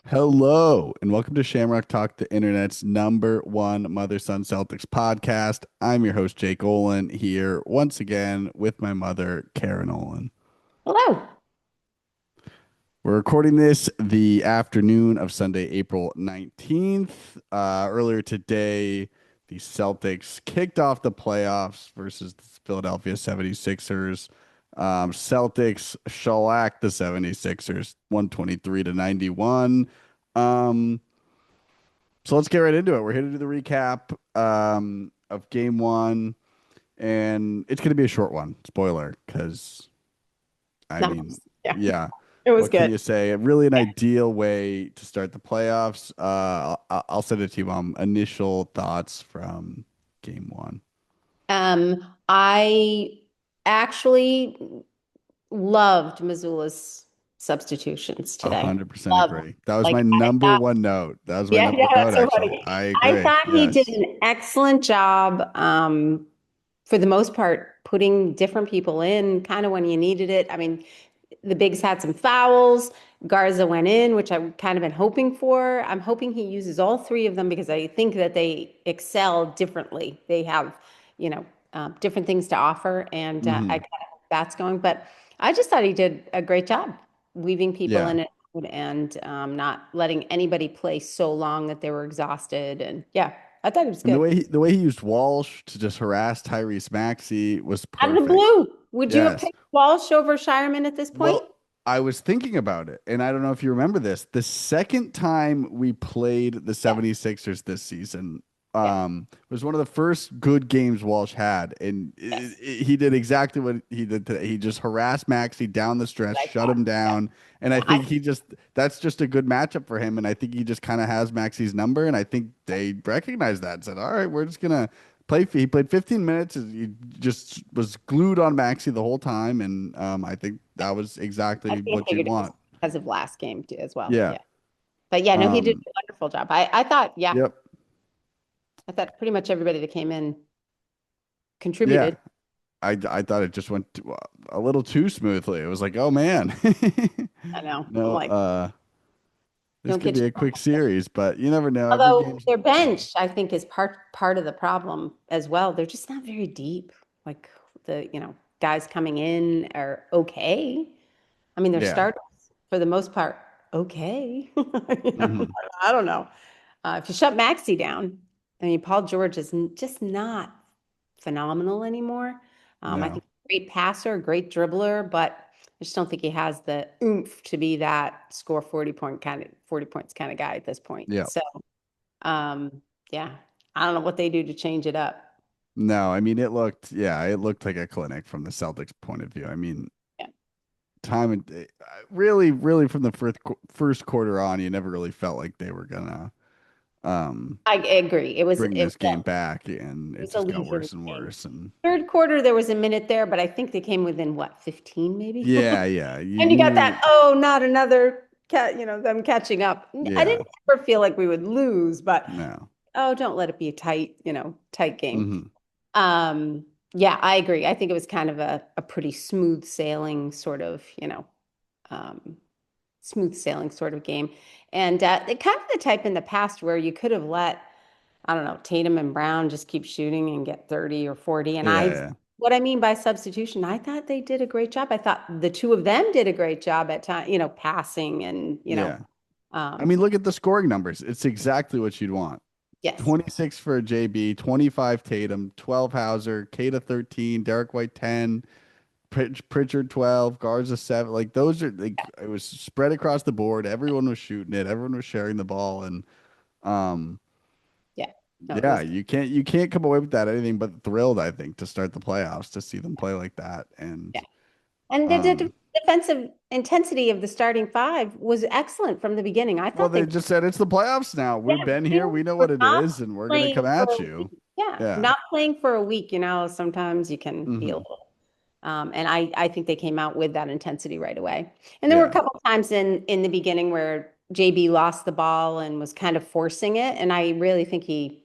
Hello, and welcome to Shamrock Talk, the internet's number one mother-son Celtics podcast. I'm your host, Jake Olin, here once again with my mother, Karen Olin. Hello. We're recording this the afternoon of Sunday, April 19th. Earlier today, the Celtics kicked off the playoffs versus the Philadelphia 76ers. Celtics shellacked the 76ers 123 to 91. Um, So let's get right into it. We're here to do the recap of game one, and it's going to be a short one. Spoiler, because I No, mean, yeah, yeah, it was what can good. you say? Really an ideal way to start the playoffs. I'll send it to you, Mom. Initial thoughts from game one. I actually loved Missoula's substitutions A today. 100% Loved. agree. That was Like my I number thought, one note. That was my yeah, number yeah, one that's note, so actually. funny. I I agree. thought he did Yes. an excellent job, for the most part, putting different people in kind of when you needed it. I mean, the Bigs had some fouls. Garza went in, which I've kind of been hoping for. I'm hoping he uses all three of them because I think that they excel differently. They have, you know, different things to offer, and I Hmm. kind of hope that's going. But I just thought he did a great job weaving people Yeah. in and not letting anybody play so long that they were exhausted. And yeah, I thought it was And the good. way he used Walsh to just harass Tyrese Maxey was Out of the perfect. blue, would you have Yes. picked Walsh over Shireman at this point? Well, I was thinking about it, and I don't know if you remember this. The second time we played the Yeah, 76ers this season, yeah, was one of the first good games Walsh had, and yes. he did exactly what he did today. He just harassed Maxey down the stretch, I shut thought. him Yeah. down, and I I think that's just a good matchup for him, and I think he just kind of has Maxey's number, and I think they recognized that and said, "All right, we're just gonna." He played 15 minutes. He just was glued on Maxi the whole time, and I think that was I exactly think I what you'd figured it was want. because of last game too, as well. Yeah. Yeah. But yeah, no, he did Um, a wonderful job. I thought, yeah, yep. I thought pretty much everybody that came in Yeah. contributed. I thought it just went a little too smoothly. It was like, oh man, I know. I'm no, like, this don't could get be you a wrong. quick series, but you never know. Every Although game's their yeah, bench, I think, is part of the problem as well. They're just not very deep. Like guys coming in are okay. I mean, they're yeah. starters for the most part, okay. Hmm. I don't know. If you shut Maxi down, I mean, Paul George is just not phenomenal anymore. I No. think great passer, great dribbler, but I just don't think he has the oomph to be that score 40 points kind of guy at this point. Yeah. So, yeah, I don't know what they do to change it up. No, I mean it looked like a clinic from the Celtics point of view. I mean, Yeah, time and really from the first quarter on, you never really felt like they were gonna um I agree. It was bring it, this game back, and it it was a just got leisurely worse and game. worse. And Third quarter, there was a minute there, but I think they came within what, 15 maybe? yeah, yeah, And you got you that, oh, not another cat, them catching up. I yeah, didn't ever feel like we would lose, but no, oh, don't let it be a tight game. hmm, Yeah, I agree. I think it was kind of a pretty um, smooth sailing sort of game. And it kind of the type in the past where you could have let, I don't know, Tatum and Brown just keep shooting and get 30 or 40. And yeah, what I mean by substitution, I thought they did a great job. I thought the two of them did a great job at time, passing and, yeah. I um, mean, look at the scoring numbers. It's exactly what you'd want. yes. 26 for JB, 25 Tatum, 12 Hauser, Kata 13, Derek White 10, Pritchard 12, Garza 7. Like those are like it was spread across the board. Everyone was shooting it. Everyone was sharing the ball, and um Yeah. No, it yeah, was, you can't come away with that anything but thrilled, I think, to start the playoffs to see them play like that. And yeah. And the um defensive intensity of the starting five was excellent from the beginning. I well, thought they they just said it's the playoffs now. Yeah, We've been here, we we know were what it not is, and we're gonna playing come for at a week. you. Yeah, Yeah. not playing for a week, sometimes you can be a Hmm. little. And I think they came out with that intensity right away. And there were a Yeah. couple of times in the beginning where JB lost the ball and was kind of forcing it, and I really think he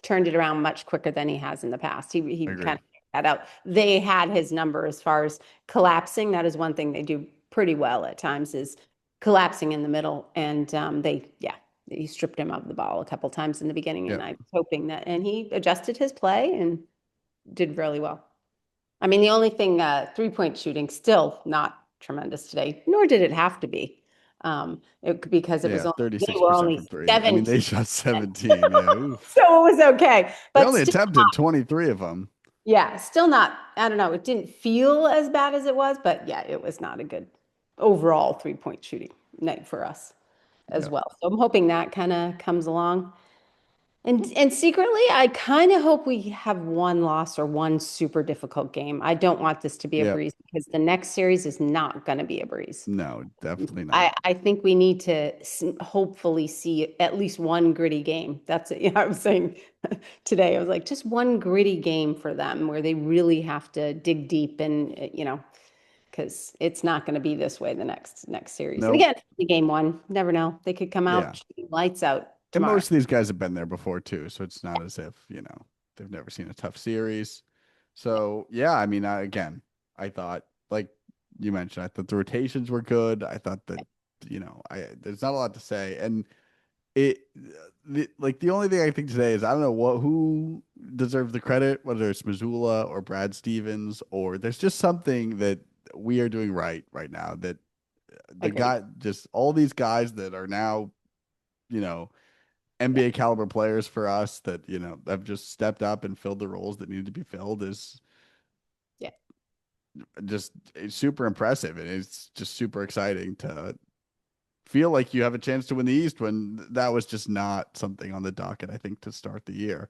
turned it around much quicker than he has in the past. He kind Agree. of figured that out. They had his number as far as collapsing. That is one thing they do pretty well at times is collapsing in the middle. And yeah, he stripped him of the ball a couple times in the beginning. And Yep. I was hoping that, and he adjusted his play and did really well. I mean, the only thing, 3-point shooting, still not tremendous today, nor did it have to be. Because it was Yeah, only, they were 36% only from three. I mean, they 17. shot 17. Yeah. Oof. So it was okay. They But only still, attempted 23 of them. yeah, still not, I don't know. It didn't feel as bad as it was, but yeah, it was not a good overall 3-point shooting night for us as Yep. well. So I'm hoping that kind of comes along. And secretly, I kind of hope we have one loss or one super difficult game. I don't want this to be a Yep. breeze because the next series is not going to be a breeze. No, definitely not. I think we need to hopefully see at least one gritty game. That's it. Yeah, I was saying today, I was like, just one gritty game for them where they really have to dig deep and, because it's not going to be this way the next series. And Nope. again, the game one, never know. They could come Yeah. out shooting lights out And tomorrow. most of these guys have been there before too, so it's not as if, they've never seen a tough series. Yeah. So, yeah, I mean, again, I thought, like you mentioned, I thought the rotations were good. I thought that, I there's not a lot to say. And it the only thing I think today is I don't know who deserves the credit, whether it's Missoula or Brad Stevens, or there's just something that we are doing right now that the Agreed. guy, just all these guys that are now, you know, Yeah. NBA caliber players for us that, have just stepped up and filled the roles that needed to be filled is Yeah. just it's super impressive. And it's just super exciting to feel like you have a chance to win the East when that was just not something on the docket, I think, to start the year.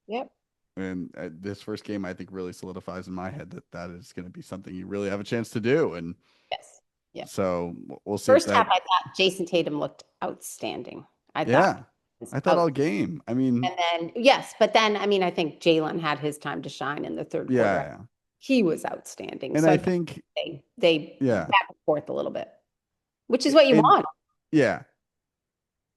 Yep. And this first game, I think, really solidifies in my head that that is going to be something you really have a chance to do. And Yes. Yeah. so we'll see if First half, that, I thought Jason Tatum looked outstanding. I thought yeah, he was I thought out. all game. I mean, And then, yes, but then, I mean, I think Jalen had his time to shine in the third quarter. yeah. He was outstanding. And So I I think think, they yeah. back and forth a little bit, which is what you And want. yeah.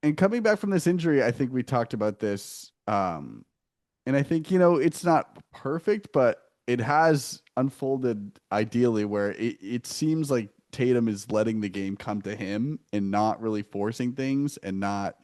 And coming back from this injury, I think we talked about this. And I think, it's not perfect, but it has unfolded ideally where it seems like Tatum is letting the game come to him and not really forcing things and not,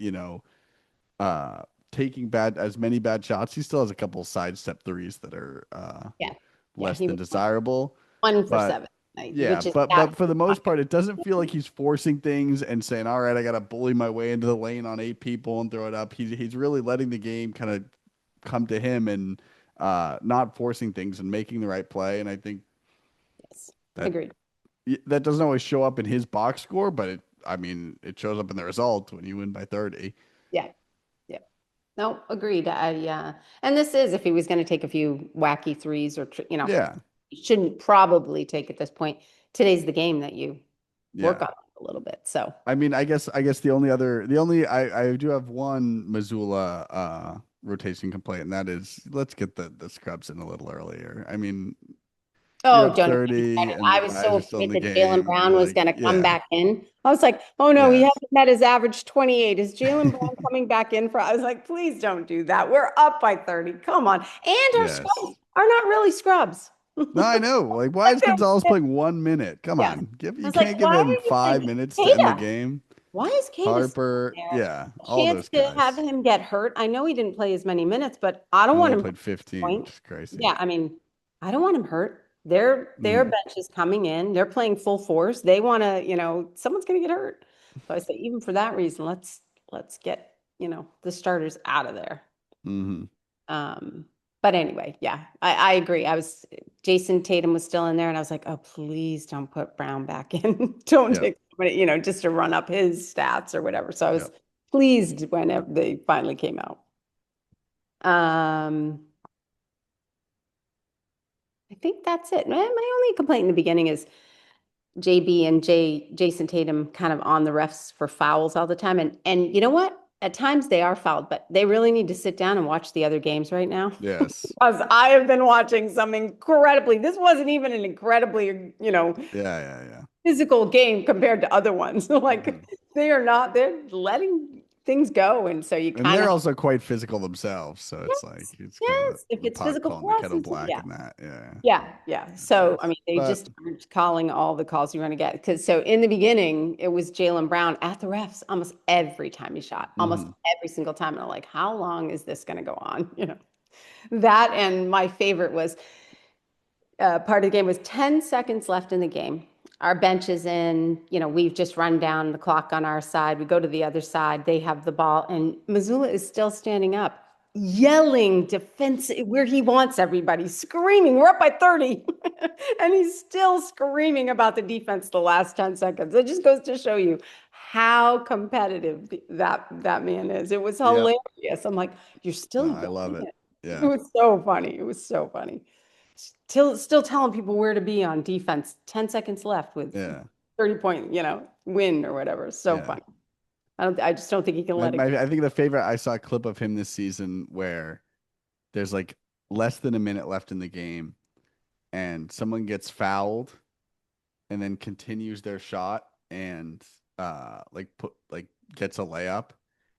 uh, taking as many bad shots. He still has a couple sidestep threes that are Yeah. Yeah. less He than was desirable. one for But seven, yeah, which is but for the most part, it doesn't feel like absolutely. he's forcing things and saying, "All right, I got to bully my way into the lane on 8 people and throw it up." He's really letting the game kind of come to him and not forcing things and making the right play. And I think Yes. that Agreed. that doesn't always show up in his box score, but I mean, it shows up in the result when you win by 30. Yeah. Yeah. No, agreed. And this is if he was going to take a few wacky threes or, Yeah, he shouldn't probably take at this point. Today's the game that you work yeah. on a little bit. So, I mean, I guess I do have one Missoula rotation complaint, and that is let's get the scrubs in a little earlier. I mean, you're oh, up don't get me 30 started. and I the was so guys are still in afraid the that Jaylen game. Brown was Like, going to come yeah, back in. I was like, oh no, he yes, hasn't met his average 28. Is Jaylen Brown coming back in for? I was like, please don't do that. We're up by 30. Come on. And our yes. scrubs are not really scrubs. No, I know. Like, why is Like Gonzalez playing 1 minute? Come yes. on, I you was like, can't why give him are you playing 5 minutes to end the Kata? game. Why is Kata still Harper, there? yeah, all Chance those to have guys. him get hurt. I know he didn't play as many minutes, but I He don't want only him played 15, point. which is crazy. Yeah, I mean, I don't want him hurt. Their Mm, bench is coming in. They're playing full force. They want to, someone's going to get hurt. So I say, even for that reason, let's get, the starters out of there. hmm Um, but anyway, yeah, I agree. Jason Tatum was still in there, and I was like, oh, please don't put Brown back in. Don't Yep, take somebody, just to run up his stats or whatever. So I was yep. pleased whenever they finally came out. Um, I think that's it. My only complaint in the beginning is JB and Jason Tatum kind of on the refs for fouls all the time. And you know what? At times they are fouled, but they really need to sit down and watch the other games right now. Yes. Because I have been watching some this wasn't even an incredibly, Yeah, yeah, yeah. physical game compared to other ones. Like Mhm. they're letting things go. And so you And kind they're of, also quite physical themselves, so it's like yes, it's kind of yes. If the it's pot physical calling the for us, kettle it's, black yeah. in that. Yeah, Yeah, yeah. makes So, I sense. mean, they But just aren't calling all the calls you want to get. Because so in the beginning, it was Jaylen Brown at the refs almost every time he shot, almost mhm. every single time. And I'm like, how long is this going to go on? That and my favorite was part of the game was 10 seconds left in the game. Our bench is in, we've just run down the clock on our side. We go to the other side. They have the ball, and Missoula is still standing up, yelling defense where he wants everybody, screaming. We're up by 30. And he's still screaming about the defense the last 10 seconds. It just goes to show you how competitive that man is. It was Yep. hilarious. I'm like, you're still No, I love yelling it. it. It Yeah. was so funny. It was so funny. Still telling people where to be on defense. 10 seconds left with Yeah. 30 point, win or whatever. So Yeah. funny. I just don't think he can let it go. I think the favorite I saw a clip of him this season where there's like less than a minute left in the game and someone gets fouled and then continues their shot and like gets a layup.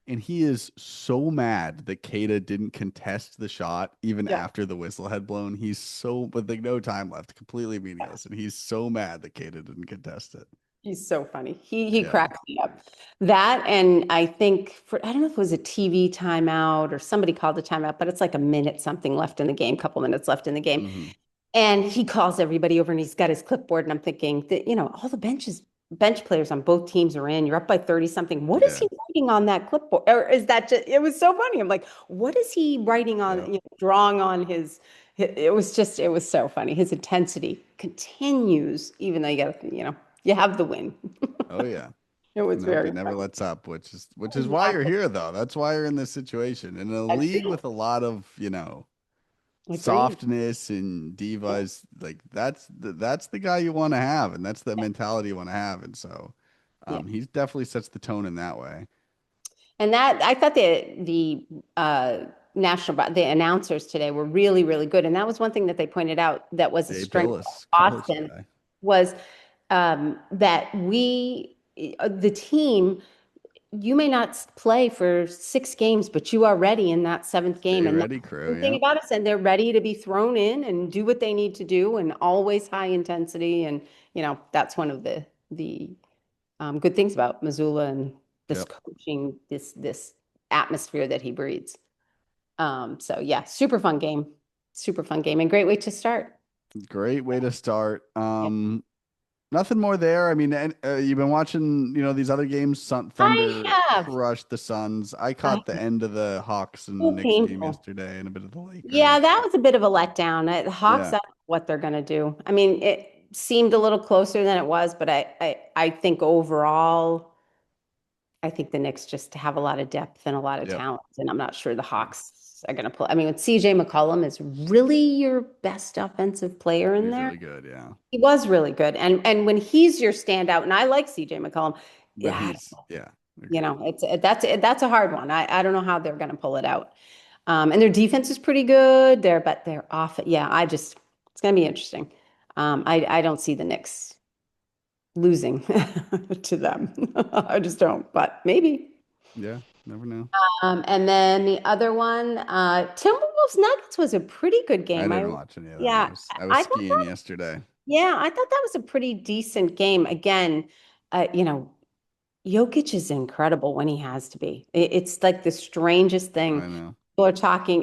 And he is so mad that Kata didn't contest the shot even Yeah. after the whistle had blown. He's so with like no time left, completely Yeah. meaningless. And he's so mad that Kata didn't contest it. He's so funny. He Yeah. cracks me up. That and I think I don't know if it was a TV timeout or somebody called a timeout, but it's like a minute something left in the game, couple minutes left in the game. Hmm. And he calls everybody over and he's got his clipboard. And I'm thinking that, all the bench players on both teams are in. You're up by 30 something. What is Yeah. he writing on that clipboard? Or is that just, it was so funny. I'm like, what is he writing on, Yeah. drawing on it was so funny. His intensity continues, even though you have the win. Oh yeah. It was Nope, he very never funny. lets up, which is why you're Exactly. here though. That's why you're in this situation. In a league Agreed. with a lot of, Agreed. softness and Yeah. divas, like that's the guy you want to have, and that's the mentality you want to have. And so Yeah. he definitely sets the tone in that way. And that I thought the announcers today were really, really good. And that was one thing that they pointed out that was a Jay strength of Billis, college Boston guy. was that the team, you may not play for 6 games, but you are ready in that seventh game. Stay And that's ready, crew. the thing Yeah. about us, and they're ready to be thrown in and do what they need to do, and always high intensity. And that's one of the good things about Missoula and this Yep. coaching, this atmosphere that he breeds. So yeah, super fun game, and great way to start. Great way to start. Yeah. Nothing more there. I mean, you've been watching, these other games. I Thunder have. crushed the Suns. I I caught the end of the Hawks and so Knicks game painful. yesterday and a bit of the Yeah, Lakers. that was a bit of a letdown. The Hawks, Yeah. I don't know what they're going to do. I mean, it seemed a little closer than it was, but I think overall, I think the Knicks just have a lot of depth and a lot of Yep. talent, and I'm not sure the Yeah. Hawks are going to pull. I mean, with CJ McCollum is really your best offensive player in He's there. really good. Yeah. He was really good, and when he's your standout, and I like CJ McCollum, But yeah, yeah, agreed. that's a hard one. I don't know how they're going to pull it out. And their defense is pretty good there, but they're off. Yeah, it's going to be interesting. I don't see the Knicks losing to them. I just don't, but maybe. Yeah. Never know. And then the other one, Timberwolves Nuggets was a pretty good I game. didn't watch any of that. Yeah, I was I thought skiing yesterday. yeah, I thought that was a pretty decent game. Again, Jokic is incredible when he has to be. It's like the strangest thing. I know. People are talking,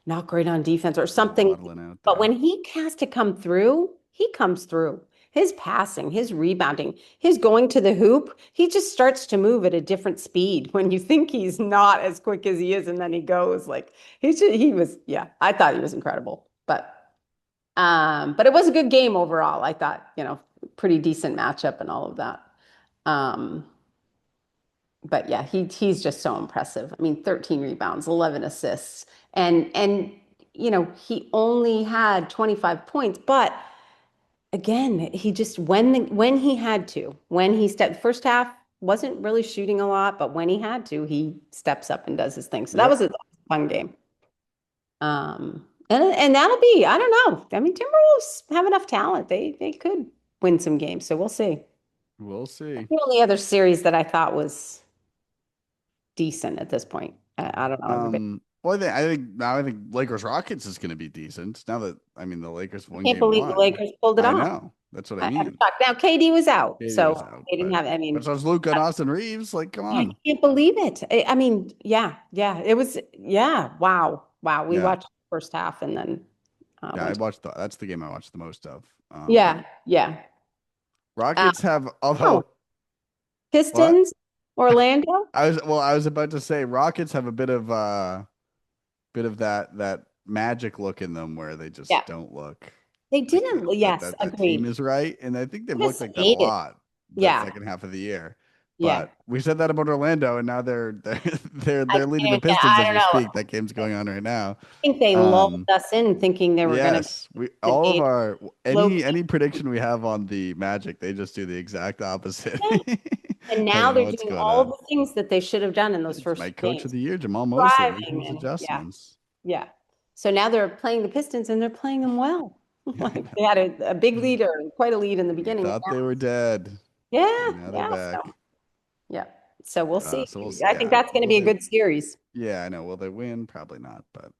not great on defense or Still something. waddling out But there. when he has to come through, he comes through. His passing, his rebounding, his going to the hoop, he just starts to move at a different speed when you think he's not as quick as he is, and then he goes like he was, yeah, I thought he was incredible. But it was a good game overall. I thought, pretty decent matchup and all of that. Um, but yeah, he's just so impressive. I mean, 13 rebounds, 11 assists, and he only had 25 points, but again, he just when he had to, when he stepped first half wasn't really shooting a lot, but when he had to, he steps up and does his thing. So that Yep. was a fun game. And that'll be, I don't know. I mean, Timberwolves have enough talent. They could win some games, so we'll see. We'll see. The only other series that I thought was decent at this point. I don't know. Everybody, Well, I think Lakers Rockets is going to be decent now that I mean the Lakers I won can't game believe the one. Lakers pulled it I off. know that's what I I'm mean. shocked. Now KD was out, KD so was out, they didn't but have. I mean, so was Luka and Austin Reeves. Like, come I on. can't believe it. I mean, yeah, yeah, it was, yeah, wow, wow. We Yeah, watched the first half and then yeah. went. That's the game I watched the most of. Yeah, yeah. Uh, Rockets have oh, although what Pistons, Orlando. I was about to say Rockets have a bit of that magic look in them where they Yeah, just don't look they like they didn't. that Yes, that that team agreed. is right, and I think they've Just looked like that a hated. lot the Yeah, second half of the year. yeah. But we said that about Orlando, and now they're I they're leading the can't. Pistons I as don't we know. speak. That game's going on right now. I think they lulled Um, us in thinking they were going to yes, we the all of day our low any key. prediction we have on the Magic, they just do the exact opposite. Yeah. And I now don't know they're what's doing going all on. the things that they should have done in those It's first my two coach of games. the year, Jamal Mosley, making Driving his and yeah, adjustments. yeah. So now they're playing the Pistons and they're playing them well. Yeah, I Like they had a big know. lead or quite a lead in the We beginning. thought they were dead, Yeah, and now they're yeah. back. So yeah. So we'll see. So we'll see. I think Yeah, that's going to will be a they? good series. Yeah, I know. Will they win? Probably not. But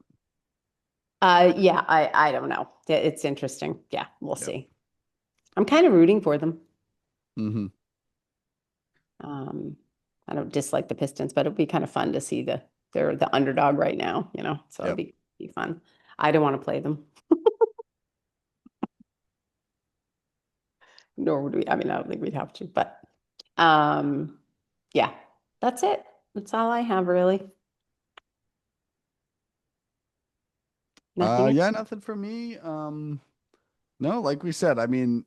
Yeah, I don't know. It's interesting. Yeah, we'll yep. see. I'm kind of rooting for them. Hmm. Um, I don't dislike the Pistons, but it'll be kind of fun to see they're the underdog right now, so it'll Yep. be fun. I don't want to play them, nor would we. I mean, I don't think we'd have to, but um, yeah, that's it. That's all I have really. Nothing else. Yeah, nothing for me. No, like we said, I mean,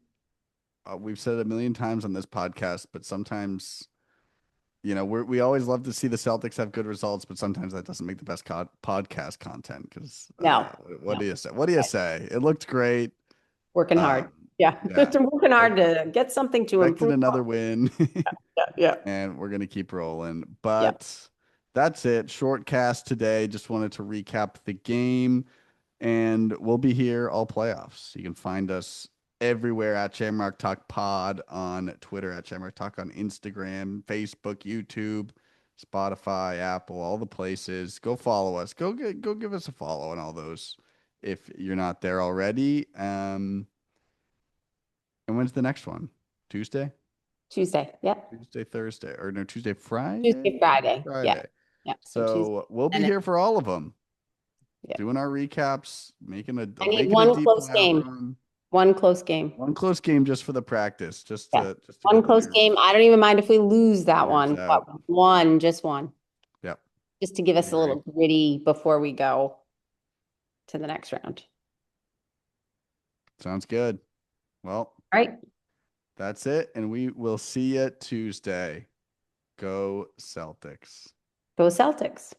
we've said it a million times on this podcast, but sometimes, we always love to see the Celtics have good results, but sometimes that doesn't make the best podcast content because No, what no, do you say? What do you say? It looked great. working hard. Um, Yeah, yeah, they're working like hard to get something to expected improve another on. win. Yeah, yeah, And we're gonna keep rolling. yeah. But that's it. Short cast today. Just wanted to recap the game, and we'll be here all playoffs. You can find us everywhere at Shamrock Talk Pod on Twitter, at Shamrock Talk on Instagram, Facebook, YouTube, Spotify, Apple, all the places. Go follow us. Go give us a follow on all those if you're not there already. And when's the next one? Tuesday? Tuesday. Yep. Tuesday, Thursday, or no, Tuesday, Tuesday, Friday? Friday. Yeah, Friday. yeah. So Tuesday, So we'll be and here for all of them, yeah. doing our recaps, I need making a one deep close playoff game. run. One close game. One close game just for the practice, Yeah. just to One get the close game. nerves I don't even mind if we lose that nerves one, out. but one, just one, Yep, just to give I us a agree. little gritty before we go to the next round. Sounds good. Well, All right. that's it, and we will see you Tuesday. Go Celtics. Go Celtics.